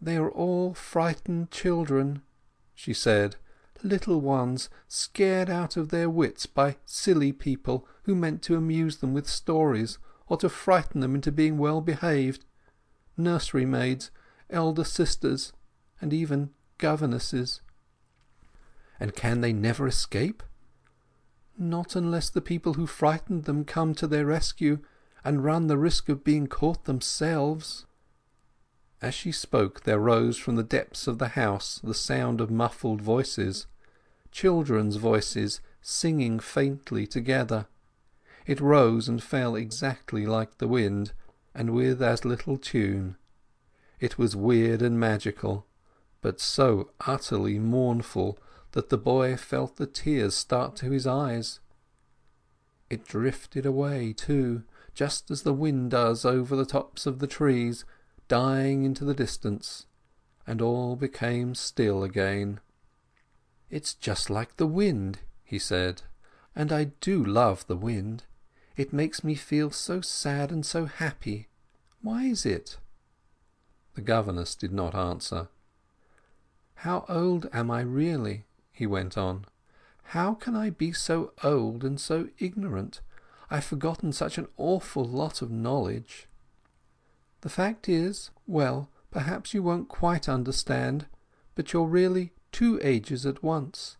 "They are all frightened children," she said, "little ones scared out of their wits by silly people who meant to amuse them with stories, or to frighten them into being well behaved. Nursery maids, elder sisters, and even governesses." "And can they never escape?" "Not unless the people who frightened them come to their rescue, and run the risk of being caught themselves." As she spoke there rose from the depths of the house the sound of muffled voices, children's voices singing faintly together. It rose and fell exactly like the wind, and with as little tune. It was weird and magical, but so utterly mournful that the boy felt the tears start to his eyes. It drifted away too, just as the wind does over the tops of the trees, dying into the distance, and all became still again. "It's just like the wind," he said, "and I do love the wind. It makes me feel so sad and so happy. Why is it?" The governess did not answer. "How old am I really?" he went on. "How can I be so old and so ignorant? I've forgotten such an awful lot of knowledge. The fact is, well, perhaps you won't quite understand, but you're really two ages at once.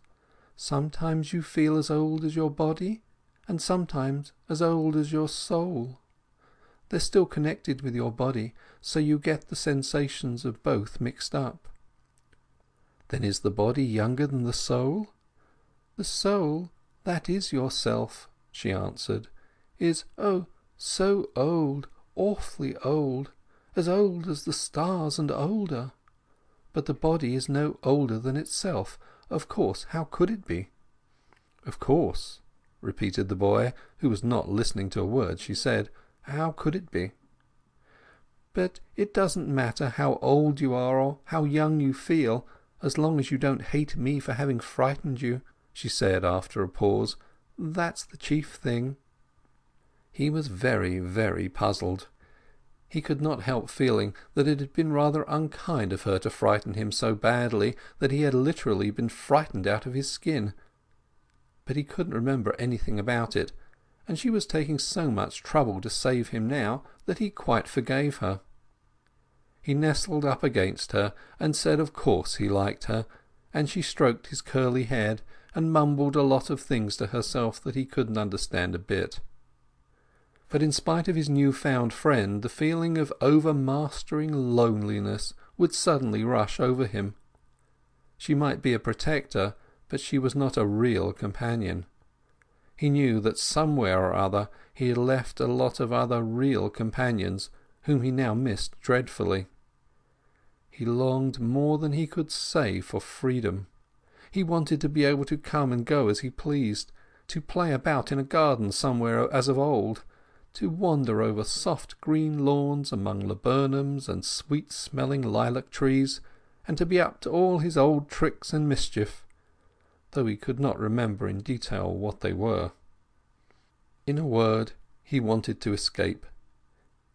Sometimes you feel as old as your body, and sometimes as old as your soul. They're still connected with your body, so you get the sensations of both mixed up." "Then is the body younger than the soul?" "The soul, that is yourself," she answered, "is, oh, so old, awfully old, as old as the stars and older. But the body is no older than itself. Of course, how could it be?" "Of course," repeated the boy, who was not listening to a word she said. "How could it be?" "But it doesn't matter how old you are or how young you feel, as long as you don't hate me for having frightened you," she said after a pause. "That's the chief thing." He was very, very puzzled. He could not help feeling that it had been rather unkind of her to frighten him so badly that he had literally been frightened out of his skin. But he couldn't remember anything about it, and she was taking so much trouble to save him now that he quite forgave her. He nestled up against her and said of course he liked her, and she stroked his curly head and mumbled a lot of things to herself that he couldn't understand a bit. But in spite of his new-found friend, the feeling of overmastering loneliness would suddenly rush over him. She might be a protector, but she was not a real companion. He knew that somewhere or other he had left a lot of other real companions, whom he now missed dreadfully. He longed more than he could say for freedom. He wanted to be able to come and go as he pleased, to play about in a garden somewhere as of old, to wander over soft green lawns among laburnums and sweet-smelling lilac trees, and to be up to all his old tricks and mischief, though he could not remember in detail what they were. In a word, he wanted to escape.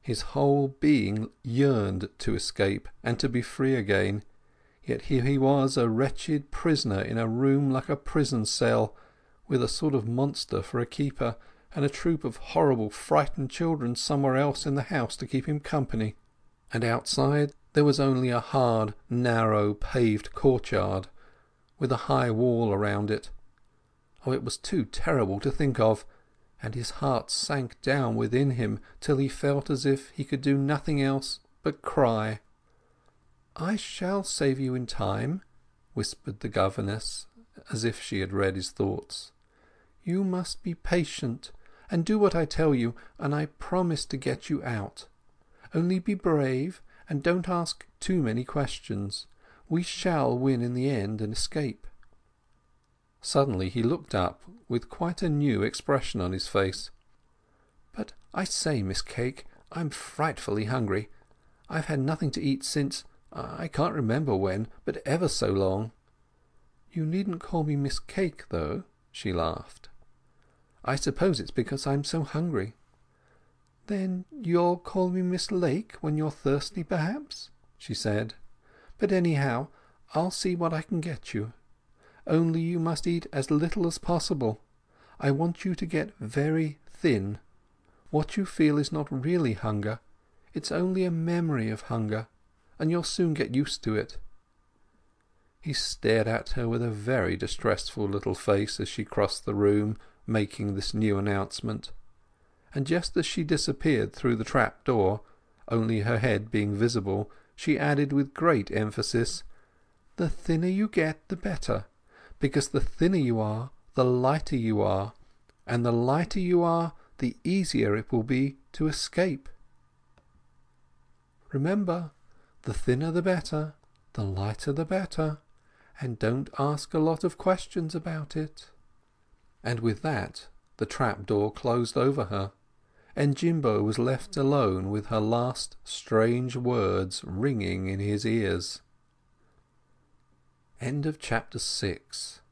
His whole being yearned to escape and to be free again, yet here he was a wretched prisoner in a room like a prison cell, with a sort of monster for a keeper, and a troop of horrible frightened children somewhere else in the house to keep him company. And outside there was only a hard, narrow, paved courtyard, with a high wall around it. Oh, it was too terrible to think of, and his heart sank down within him till he felt as if he could do nothing else but cry. "I shall save you in time," whispered the governess, as if she had read his thoughts. "You must be patient, and do what I tell you, and I promise to get you out. Only be brave, and don't ask too many questions. We shall win in the end and escape." Suddenly he looked up with quite a new expression on his face. "But I say, Miss Cake, I'm frightfully hungry. I've had nothing to eat since, I can't remember when, but ever so long." "You needn't call me Miss Cake, though," she laughed. "I suppose it's because I'm so hungry." "Then you'll call me Miss Lake when you're thirsty, perhaps?" she said. But anyhow, I'll see what I can get you. Only you must eat as little as possible. I want you to get very thin. What you feel is not really hunger. It's only a memory of hunger, and you'll soon get used to it." He stared at her with a very distressful little face as she crossed the room, making this new announcement; and just as she disappeared through the trap door, only her head being visible, she added with great emphasis, "The thinner you get the better, because the thinner you are the lighter you are, and the lighter you are the easier it will be to escape. Remember, the thinner the better, the lighter the better, and don't ask a lot of questions about it." And with that the trap-door closed over her, and Jimbo was left alone with her last strange words ringing in his ears. End of chapter 6